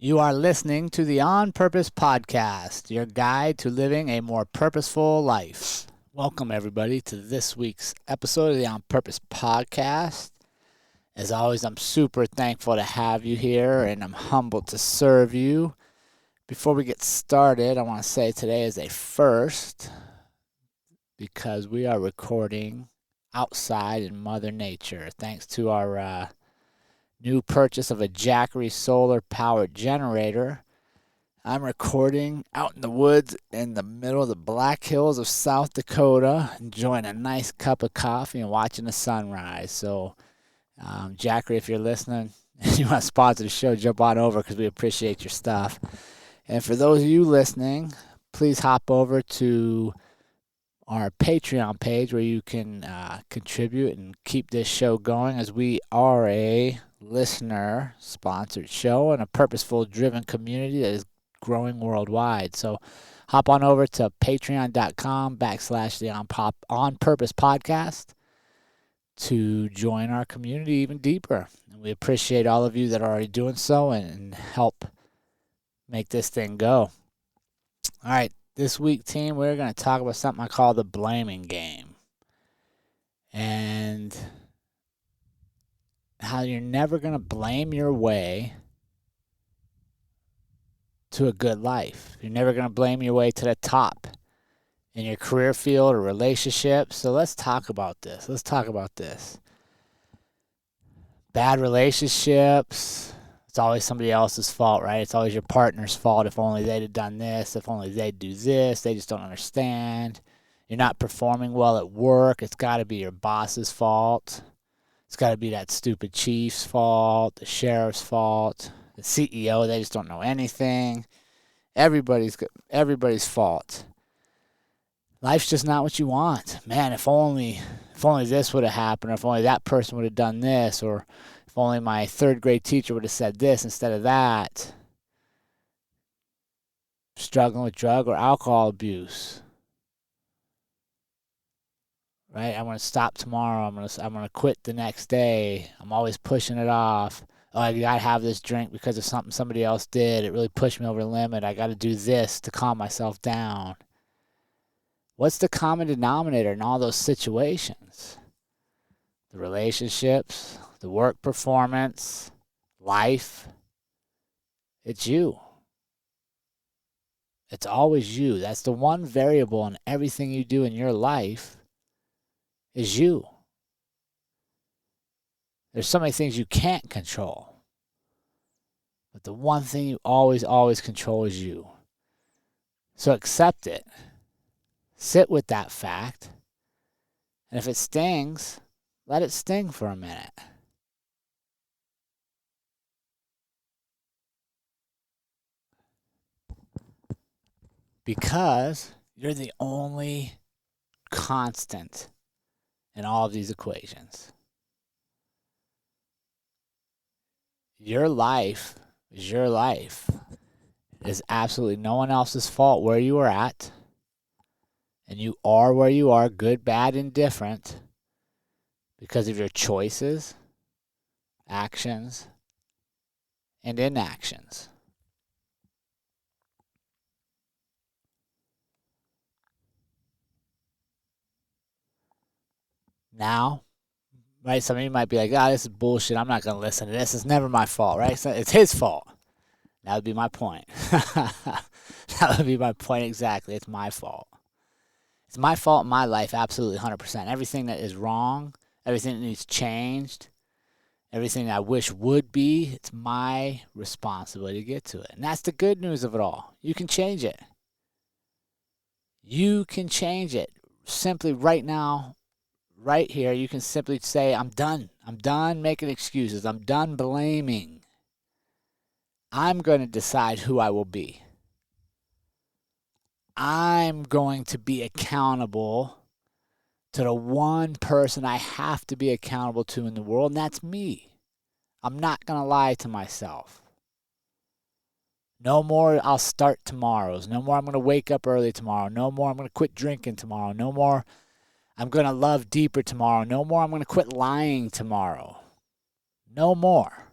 You are listening to the On Purpose Podcast, your guide to living a more purposeful life. Welcome, everybody, to this week's episode of the On Purpose Podcast. As always, I'm super thankful to have you here, and I'm humbled to serve you. Before we get started, I want to say today is a first because we are recording outside in Mother Nature, thanks to our new purchase of a Jackery solar-powered generator. I'm recording out in the woods in the middle of the Black Hills of South Dakota, enjoying a nice cup of coffee and watching the sunrise. So, Jackery, if you're listening and you want to sponsor the show, jump on over because we appreciate your stuff. And for those of you listening, please hop over to our Patreon page where you can contribute and keep this show going, as we are a listener-sponsored show and a purposeful-driven community that is growing worldwide. So hop on over to patreon.com/the On Purpose Podcast to join our community even deeper. And we appreciate all of you that are already doing so and help make this thing go. All right. This week, team, we're going to talk about something I call the blaming game. And how you're never going to blame your way to a good life. You're never going to blame your way to the top in your career field or relationship. So let's talk about this. Bad relationships. It's always somebody else's fault, right? It's always your partner's fault. If only they'd have done this. If only they'd do this. They just don't understand. You're not performing well at work. It's got to be your boss's fault. It's got to be that stupid chief's fault, the sheriff's fault, the CEO. They just don't know anything. Everybody's fault. Life's just not what you want. Man, if only this would have happened, or if only that person would have done this, or if only my third grade teacher would have said this instead of that. Struggling with drug or alcohol abuse. Right? I'm going to stop tomorrow. I'm going to quit the next day. I'm always pushing it off. Oh, I got to have this drink because of something somebody else did. It really pushed me over the limit. I got to do this to calm myself down. What's the common denominator in all those situations? The relationships, the work performance, life. It's you. It's always you. That's the one variable in everything you do in your life is you. There's so many things you can't control. But the one thing you always control is you. So accept it. Sit with that fact. And if it stings, let it sting for a minute. Because you're the only constant in all of these equations. Your life is your life. It is absolutely no one else's fault where you are at. And you are where you are, good, bad, indifferent, because of your choices, actions, and inactions. Now, right, some of you might be like, this is bullshit. I'm not going to listen to this. It's never my fault, right? It's his fault. That would be my point. That would be my point exactly. It's my fault. It's my fault in my life, absolutely 100%. Everything that is wrong, everything that needs changed, everything I wish would be, it's my responsibility to get to it. And that's the good news of it all. You can change it. You can change it. Simply right now, right here, you can simply say, I'm done. I'm done making excuses. I'm done blaming. I'm going to decide who I will be. I'm going to be accountable to the one person I have to be accountable to in the world, and that's me. I'm not going to lie to myself. No more I'll start tomorrows. No more I'm going to wake up early tomorrow. No more I'm going to quit drinking tomorrow. No more I'm going to love deeper tomorrow. No more I'm going to quit lying tomorrow. No more.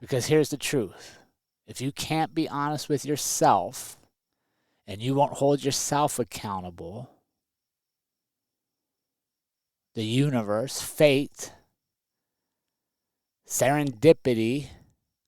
Because here's the truth. If you can't be honest with yourself and you won't hold yourself accountable, the universe, fate, serendipity,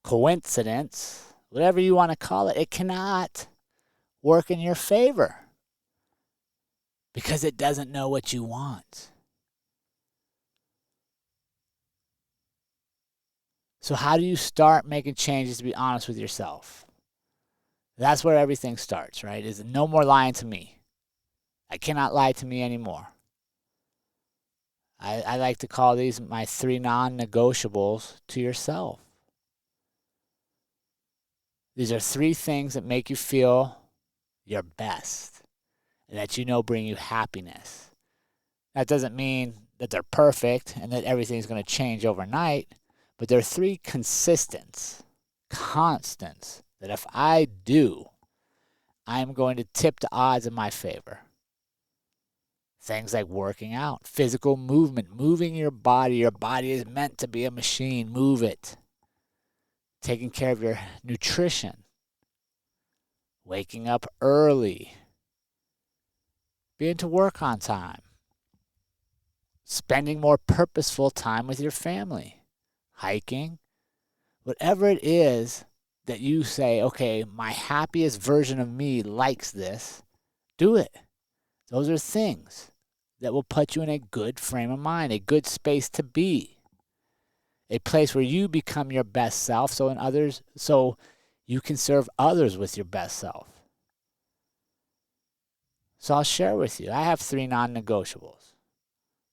coincidence, whatever you want to call it, it cannot work in your favor because it doesn't know what you want. So how do you start making changes to be honest with yourself? That's where everything starts, right? Is no more lying to me. I cannot lie to me anymore. I like to call these my 3 non-negotiables to yourself. These are 3 things that make you feel your best and that you know bring you happiness. That doesn't mean that they're perfect and that everything's going to change overnight, but there are 3 constants that if I do, I'm going to tip the odds in my favor. Things like working out, physical movement, moving your body. Your body is meant to be a machine. Move it. Taking care of your nutrition. Waking up early. Being to work on time. Spending more purposeful time with your family. Hiking. Whatever it is that you say, okay, my happiest version of me likes this, do it. Those are things that will put you in a good frame of mind, a good space to be, a place where you become your best self so you can serve others with your best self. So I'll share with you. I have 3 non-negotiables.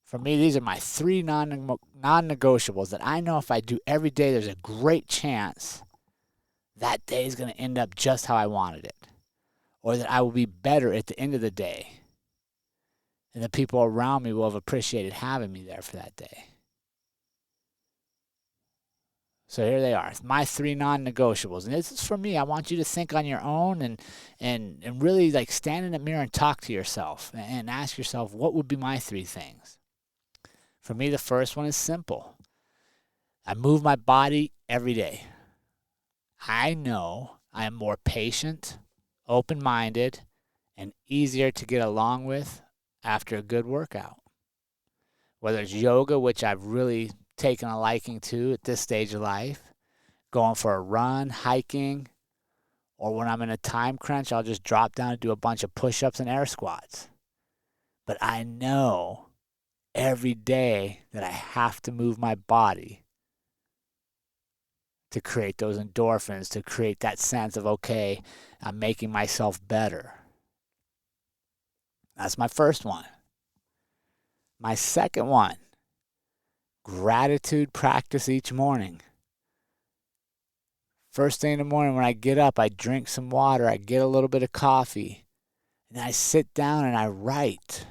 For me, these are my 3 non-negotiables that I know if I do every day, there's a great chance that day is going to end up just how I wanted it, or that I will be better at the end of the day. And the people around me will have appreciated having me there for that day. So here they are. It's my 3 non-negotiables. And this is for me. I want you to think on your own and really like stand in the mirror and talk to yourself and ask yourself, what would be my 3 things? For me, the first one is simple. I move my body every day. I know I am more patient, open-minded, and easier to get along with after a good workout. Whether it's yoga, which I've really taken a liking to at this stage of life, going for a run, hiking, or when I'm in a time crunch, I'll just drop down and do a bunch of push-ups and air squats. But I know every day that I have to move my body to create those endorphins, to create that sense of, okay, I'm making myself better. That's my first one. My second one, gratitude practice each morning. First thing in the morning when I get up, I drink some water, I get a little bit of coffee, and I sit down and I write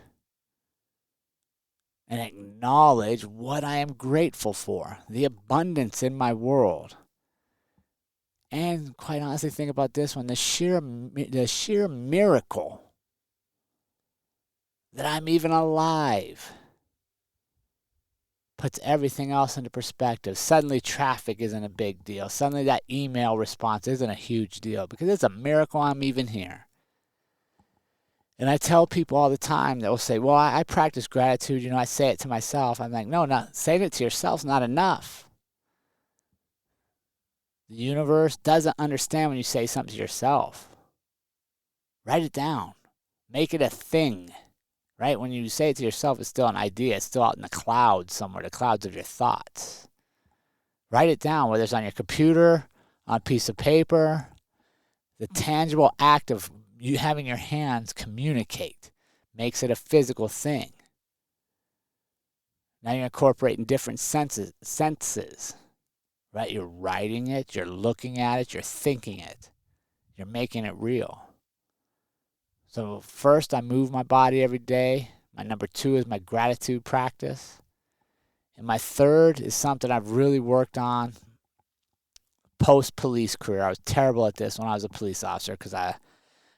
and acknowledge what I am grateful for, the abundance in my world. And quite honestly, think about this one, the sheer miracle that I'm even alive puts everything else into perspective. Suddenly traffic isn't a big deal. Suddenly that email response isn't a huge deal because it's a miracle I'm even here. And I tell people all the time that will say, well, I practice gratitude. I say it to myself. I'm like, no, saying it to yourself is not enough. The universe doesn't understand when you say something to yourself. Write it down. Make it a thing. Right? When you say it to yourself, it's still an idea. It's still out in the clouds somewhere, the clouds of your thoughts. Write it down, whether it's on your computer, on a piece of paper. The tangible act of you having your hands communicate makes it a physical thing. Now you're incorporating different senses. Right? You're writing it, you're looking at it, you're thinking it. You're making it real. So first, I move my body every day. My number 2 is my gratitude practice. And my third is something I've really worked on post-police career. I was terrible at this when I was a police officer because I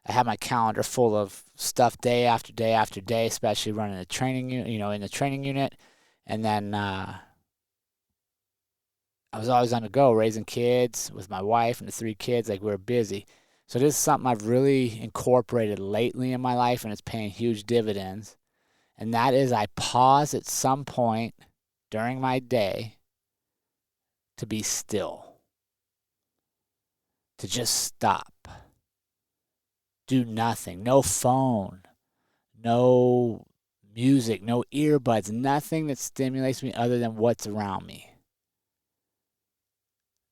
had my calendar full of stuff day after day after day, especially running the training unit, in the training unit. And then I was always on the go, raising kids with my wife and the 3 kids. Like, we were busy. So this is something I've really incorporated lately in my life, and it's paying huge dividends. And that is, I pause at some point during my day to be still, to just stop, do nothing, no phone, no music, no earbuds, nothing that stimulates me other than what's around me.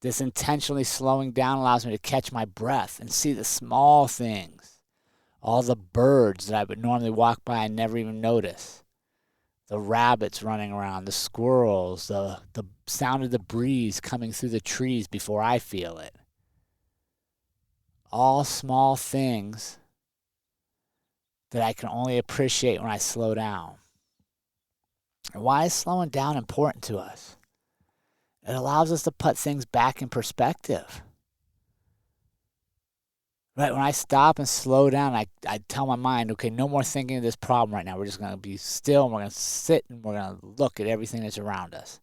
This intentionally slowing down allows me to catch my breath and see the small things. All the birds that I would normally walk by and never even notice. The rabbits running around, the squirrels, the sound of the breeze coming through the trees before I feel it. All small things that I can only appreciate when I slow down. And why is slowing down important to us? It allows us to put things back in perspective. Right, when I stop and slow down, I tell my mind, okay, no more thinking of this problem right now. We're just going to be still, and we're going to sit, and we're going to look at everything that's around us.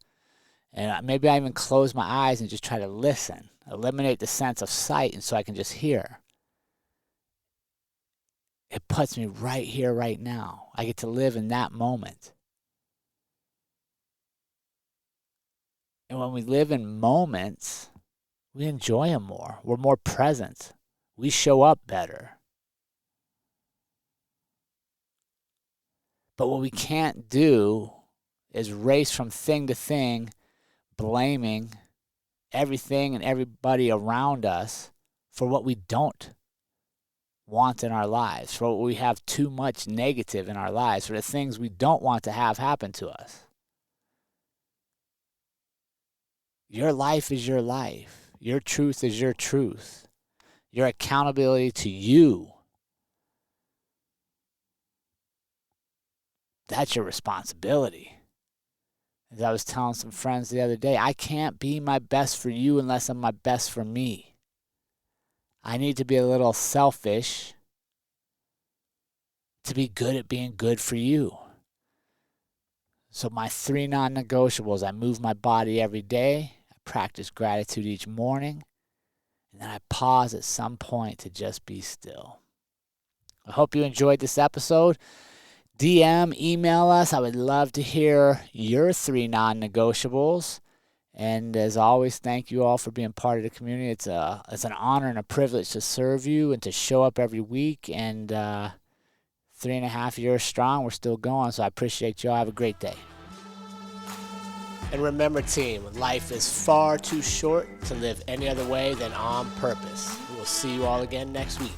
And maybe I even close my eyes and just try to listen, eliminate the sense of sight, and so I can just hear. It puts me right here, right now. I get to live in that moment. And when we live in moments, we enjoy them more. We're more present. We show up better. But what we can't do is race from thing to thing, blaming everything and everybody around us for what we don't want in our lives, for what we have too much negative in our lives, for the things we don't want to have happen to us. Your life is your life. Your truth is your truth. Your accountability to you, that's your responsibility. As I was telling some friends the other day, I can't be my best for you unless I'm my best for me. I need to be a little selfish to be good at being good for you. So my 3 non-negotiables: I move my body every day, I practice gratitude each morning, and then I pause at some point to just be still. I hope you enjoyed this episode. DM, email us. I would love to hear your 3 non-negotiables. And as always, thank you all for being part of the community. It's an honor and a privilege to serve you and to show up every week. And 3.5 years strong, we're still going. So I appreciate you all. Have a great day. And remember, team, life is far too short to live any other way than on purpose. We will see you all again next week.